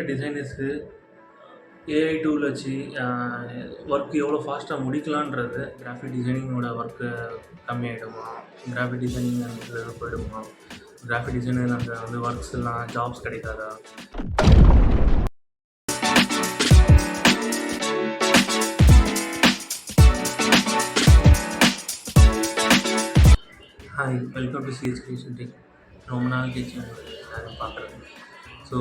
டிசைனர்ஸ்க்கு AI tool வச்சு work எவ்வளோ ஃபாஸ்ட்டாக முடிக்கலான்றது கிராஃபிக் டிசைனிங்கோட ஒர்க்கு கம்மியாயிடுமா? கிராஃபிக் டிசைனிங்ன்றது போயிடுமா? கிராஃபிக் டிசைனர் அந்த ஒர்க்ஸ் எல்லாம் ஜாப்ஸ் கிடைக்காதா? Hi, welcome to CH creation tech. ரொம்ப நாள் கழிச்சு எல்லாரும் பார்க்குறேன். ஸோ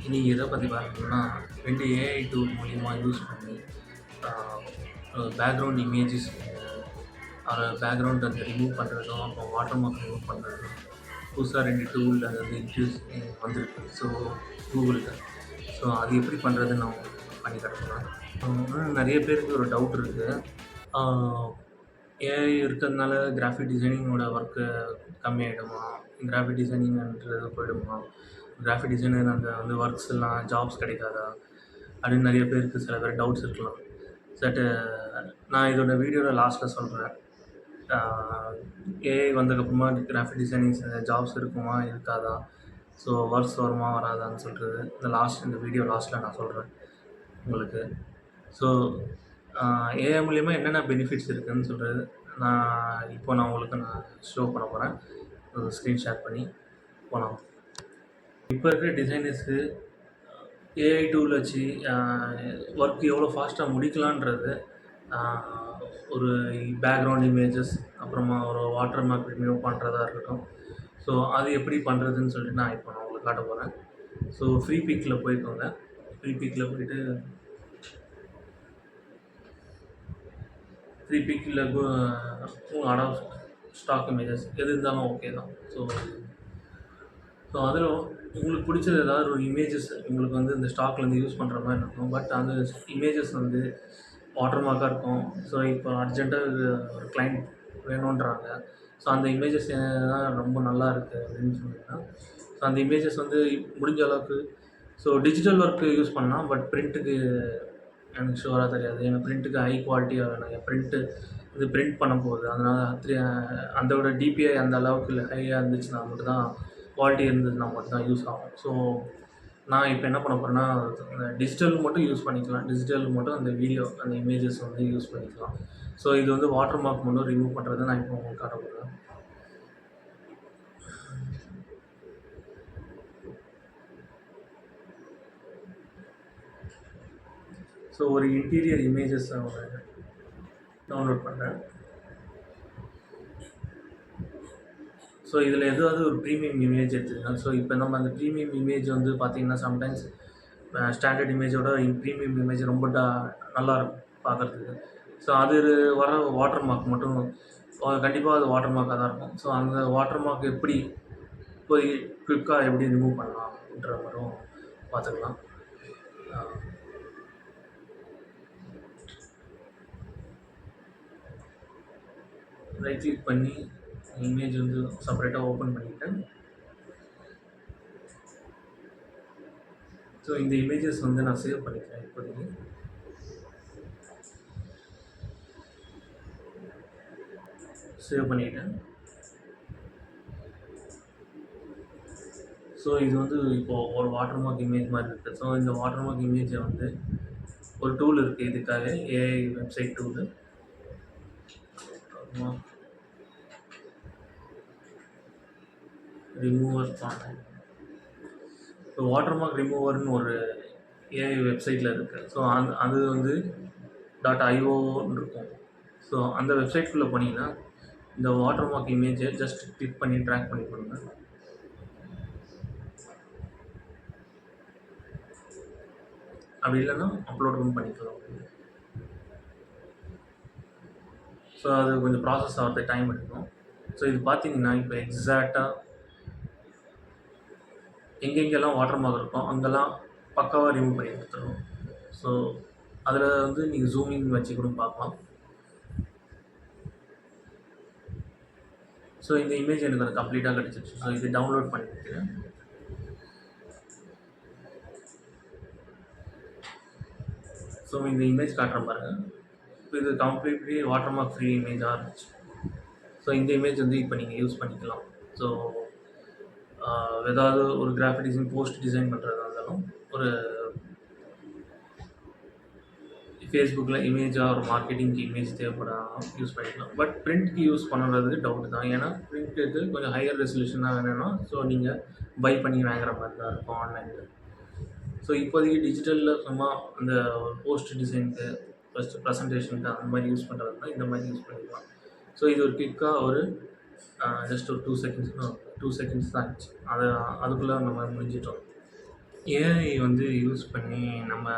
இன்றைக்கி எதை பற்றி பார்க்கணும்னா, 2 ஏஐ டூல் மூலிமா யூஸ் பண்ணி பேக்ரவுண்ட் இமேஜஸ் பேக்ரவுண்ட் அந்த ரிமூவ் பண்ணுறதும், அப்புறம் வாட்டர் மார்க் ரிமூவ் பண்ணுறதும் புதுசாக 2 டூல் அது வந்து இன்ட்ரடியூஸ் வந்திருக்கு. ஸோ கூகுளில் ஸோ அது எப்படி பண்ணுறதுன்னு நான் பண்ணி தரப்போகிறேன். நிறைய பேருக்கு ஒரு டவுட் இருக்குது. ஏஐ இருக்கிறதுனால கிராஃபிக் டிசைனிங்கோட ஒர்க்கு கம்மியாயிடுமா? கிராஃபிக் டிசைனிங்ன்றது போயிடுமா? கிராஃபிக் டிசைனர் அந்த ஒர்க்ஸ் எல்லாம் ஜாப்ஸ் கிடைக்காதா? அப்படின்னு நிறைய பேருக்கு சில பேர் டவுட்ஸ் இருக்கலாம். நான் இதோட வீடியோவில் லாஸ்ட்டில் சொல்கிறேன். ஏஐ வந்ததுக்கப்புறமா கிராஃபிக் டிசைனிங்ஸ் ஜாப்ஸ் இருக்குமா இருக்காதா? ஸோ ஒர்க்ஸ் வருமா வராதான்னு சொல்கிறது இந்த வீடியோ லாஸ்ட்டில் நான் சொல்கிறேன் உங்களுக்கு. ஸோ ஏஐ மூலிமா என்னென்ன பெனிஃபிட்ஸ் இருக்குதுன்னு சொல்கிறது நான் உங்களுக்கு ஷோ பண்ண போகிறேன். ஸ்க்ரீன் ஷேர் பண்ணி போகலாம். இப்போ இருக்கிற டிசைனர்ஸ்க்கு ஏஐ டூல் வச்சு ஒர்க் எவ்வளோ ஃபாஸ்ட்டாக முடிக்கலான்றது, ஒரு பேக்ரவுண்ட் இமேஜஸ், அப்புறமா ஒரு வாட்டர் மார்க் ரிமூவ் பண்ணுறதா இருக்கட்டும். ஸோ அது எப்படி பண்ணுறதுன்னு சொல்லிட்டு நான் உங்களுக்கு காட்ட போகிறேன். ஸோ ஃப்ரீ பிக்கில் போய்க்கோங்க. ஃப்ரீ பிக்கில் போய்ட்டு ஃப்ரீ பிக்கில் அவுட் ஆஃப் ஸ்டாக் இமேஜஸ் எது இருந்தாலும் ஓகே தான். ஸோ அதில் உங்களுக்கு பிடிச்சது ஏதாவது ஒரு இமேஜஸ் உங்களுக்கு வந்து இந்த ஸ்டாக்லேருந்து யூஸ் பண்ணுற மாதிரி இருக்கும். பட் அந்த இமேஜஸ் வந்து வாட்டர் மார்க்காக இருக்கும். ஸோ இப்போ அர்ஜென்ட்டாக ஒரு கிளைண்ட் வேணுன்றாங்க. ஸோ அந்த இமேஜஸ் தான் ரொம்ப நல்லா இருக்குது அப்படின்னு சொன்னீங்கன்னா, ஸோ அந்த இமேஜஸ் வந்து முடிஞ்ச அளவுக்கு டிஜிட்டல் ஒர்க்கு யூஸ் பண்ணலாம். பட் பிரிண்ட்டுக்கு எனக்கு ஷுவராக தெரியாது. ஏன்னா பிரிண்ட்டுக்கு ஹை குவாலிட்டியாக வேணும். என் பிரிண்ட் பண்ண போகுது. அதனால் அதோட டிபிஐ அந்த அளவுக்கு இல்லை, ஹையாக இருந்துச்சுன்னா மட்டும்தான், குவாலிட்டி இருந்ததுன்னா மட்டும்தான் யூஸ் ஆகும். ஸோ நான் இப்போ என்ன பண்ண போகிறேன்னா, அந்த டிஜிட்டல் மட்டும் யூஸ் பண்ணிக்கலாம். டிஜிட்டல் மட்டும் அந்த வீடியோ அந்த இமேஜஸ் வந்து யூஸ் பண்ணிக்கலாம். ஸோ இது வந்து வாட்டர் மார்க் மட்டும் ரிமூவ் பண்ணுறது நான் இப்போ உங்களுக்கு காட்ட போகிறேன். ஸோ ஒரு இன்டீரியர் இமேஜஸ் டவுன்லோட் பண்ணுறேன். ஸோ இதில் ஏதாவது ஒரு ப்ரீமியம் இமேஜ் எடுத்துக்கலாம். ஸோ இப்போ நம்ம அந்த ப்ரீமியம் இமேஜ் வந்து பார்த்திங்கன்னா, சம்டைம்ஸ் ஸ்டாண்டர்ட் இமேஜோட ப்ரீமியம் இமேஜ் ரொம்ப நல்லா இருக்கும் பார்க்குறதுக்கு. ஸோ அது வர வாட்டர் மார்க் மட்டும் கண்டிப்பாக அது வாட்டர் மார்க்காக தான் இருக்கும். ஸோ அந்த வாட்டர் மார்க் எப்படி போய் குயிக்காக எப்படி ரிமூவ் பண்ணலாம் அப்படின்ற மாதிரியும் பார்த்துக்கலாம். ரைட் கிளிக் பண்ணி இமேஜ் வந்து செப்பரேட்டாக ஓப்பன் பண்ணிவிட்டேன். ஸோ இந்த இமேஜஸ் வந்து நான் சேவ் பண்ணிக்கிறேன். இப்போதைக்கு சேவ் பண்ணிட்டேன். ஸோ இது வந்து இப்போது ஒரு வாட்டர் மார்க் இமேஜ் மாதிரி இருக்குது. ஸோ இந்த வாட்டர் மார்க் இமேஜை வந்து ஒரு டூல் இருக்குது இதுக்காக, ஏஐ வெப்சைட் டூலு. ரிமூவர் இப்போ வாட்டர் மார்க் ரிமூவர்னு ஒரு ஏஐ வெப்சைட்டில் இருக்குது. ஸோ அது வந்து .ioன்னு இருக்கும். ஸோ அந்த வெப்சைட்குள்ளே போனீங்கன்னா இந்த வாட்டர் மார்க் இமேஜை ஜஸ்ட் கிளிக் பண்ணி ட்ராக் பண்ணி கொடுங்க. அப்படி இல்லைன்னா அப்லோடும் பண்ணிக்கலாம். ஸோ அது கொஞ்சம் ப்ராசஸ் ஆகிறது டைம் எடுக்கும். ஸோ இது பார்த்தீங்கன்னா இப்போ எக்ஸாக்டாக எங்கெங்கெல்லாம் வாட்டர் மார்க் இருக்கும் அங்கெல்லாம் பக்காவாக ரிமூவ் பண்ணி கொடுத்துருவோம். ஸோ அதில் வந்து நீங்கள் ஜூமிங் வச்சு கூட பார்க்கலாம். ஸோ இந்த இமேஜ் எனக்கு அது கம்ப்ளீட்டாக கிடச்சிருச்சு. ஸோ இது டவுன்லோட் பண்ணிக்கிறேன். ஸோ இந்த இமேஜ் காட்டுற பாருங்கள். இப்போ இது கம்ப்ளீட்லி வாட்டர் மார்க் ஃப்ரீ இமேஜாக இருந்துச்சு. ஸோ இந்த இமேஜ் வந்து இப்போ நீங்கள் யூஸ் பண்ணிக்கலாம். ஸோ ஏதாவது ஒரு கிராஃபிக் டிசைன் போஸ்ட் டிசைன் பண்ணுறதா இருந்தாலும் இருந்தாலும் ஒரு ஃபேஸ்புக்கில் இமேஜாக ஒரு மார்க்கெட்டிங்க்கு இமேஜ் தேவைப்படாமல் யூஸ் பண்ணிக்கலாம். பட் பிரிண்ட்க்கு யூஸ் பண்ணுறது டவுட் தான். ஏன்னா பிரிண்ட்டுக்கு கொஞ்சம் ஹையர் ரெசல்யூஷனாக வேணும்னா ஸோ நீங்கள் பை பண்ணி வாங்குற மாதிரி தான் இருக்கும் ஆன்லைனில். ஸோ இப்போதைக்கு டிஜிட்டலில் சும்மா அந்த போஸ்ட் டிசைனுக்கு ஃபஸ்ட்டு ப்ரெசன்டேஷனுக்கு அந்த மாதிரி யூஸ் பண்ணுறதுனா இந்த மாதிரி யூஸ் பண்ணிக்கலாம். ஸோ இது ஒரு குயிக்காக ஒரு ஜஸ்ட் ஒரு 2 செகண்ட்ஸ் தான் ஆச்சு. அதுக்குள்ளே நம்ம முடிஞ்சிட்டோம். ஏஐ வந்து யூஸ் பண்ணி நம்ம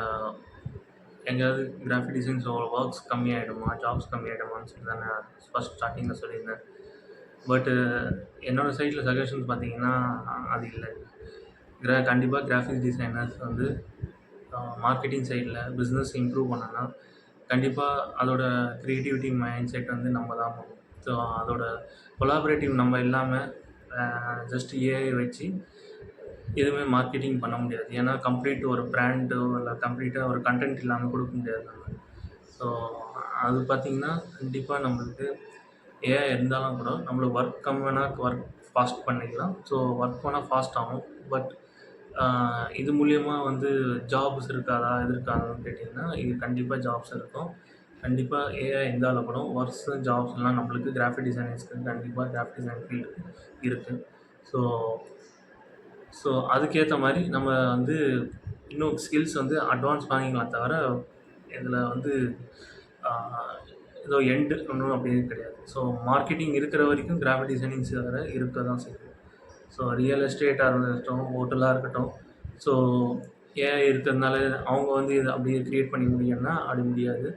எங்கேயாவது கிராஃபிக் டிசைன்ஸ் ஒர்க்ஸ் கம்மியாகிடுமா, ஜாப்ஸ் கம்மியாகிடுமான்னு சொல்லி தான் நான் ஃபஸ்ட் ஸ்டார்டிங்கில் சொல்லியிருந்தேன். பட்டு என்னோடய சைடில் சஜஷன்ஸ் பார்த்தீங்கன்னா அது இல்லை. கண்டிப்பாக கிராஃபிக் டிசைனர்ஸ் வந்து மார்க்கெட்டிங் சைடில் பிஸ்னஸ் இம்ப்ரூவ் பண்ணணும்னா கண்டிப்பாக அதோட க்ரியேட்டிவிட்டி மைண்ட் செட் வந்து நம்ம தான் பண்ணணும். ஸோ அதோட கொலாபரேட்டிவ் நம்ம இல்லாமல் ஜஸ்ட் ஏஐ வச்சு எதுவுமே மார்க்கெட்டிங் பண்ண முடியாது. ஏன்னா கம்ப்ளீட் ஒரு பிராண்டோ இல்லை கம்ப்ளீட்டாக ஒரு கண்டென்ட் இல்லாமல் கொடுக்க முடியாது நம்ம. ஸோ அது பார்த்திங்கன்னா கண்டிப்பாக நம்மளுக்கு ஏஐ இருந்தாலும் கூட நம்மளுக்கு ஒர்க் கம்மினா ஒர்க் ஃபாஸ்ட் பண்ணிக்கலாம். ஸோ ஒர்க் பண்ணால் ஃபாஸ்ட் ஆகும். பட் இது மூலிமா வந்து ஜாப்ஸ் இருக்காதா, எது இருக்காதான்னு கேட்டிங்கன்னா இது கண்டிப்பாக ஜாப்ஸ் இருக்கும். கண்டிப்பாக ஏஐ இருந்தாலும் கூட ஒர்க்ஸு ஜாப்ஸ்லாம் நம்மளுக்கு கிராஃபிக் டிசைனர்ஸ்க்கு கண்டிப்பாக கிராஃபிக் டிசைன் ஃபீல்டு இருக்குது. ஸோ அதுக்கேற்ற மாதிரி நம்ம வந்து இன்னும் ஸ்கில்ஸ் வந்து அட்வான்ஸ் பண்ணிக்கலாம் தவிர இதில் வந்து ஏதோ எண்டு ஒன்றும் அப்படியே கிடையாது. ஸோ மார்க்கெட்டிங் இருக்கிற வரைக்கும் கிராஃபிக் டிசைனிங்ஸ் வேறு இருக்க தான் செய்யும். ஸோ ரியல் எஸ்டேட்டாக இருக்கட்டும், ஹோட்டலாக இருக்கட்டும், ஸோ ஏஐ இருக்கிறதுனால அவங்க வந்து இதை அப்படியே க்ரியேட் பண்ணி முடியும்னா அப்படி முடியாது.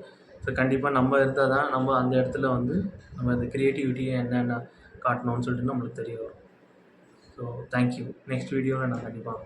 ஸோ கண்டிப்பாக நம்ம இருந்தால் தான் நம்ம அந்த இடத்துல வந்து நம்ம அந்த க்ரியேட்டிவிட்டியை என்னென்ன காட்டணும்னு சொல்லிட்டு நம்மளுக்கு தெரிய வரும். So thank you. நெக்ஸ்ட் வீடியோவில் நான் கண்டிப்பாக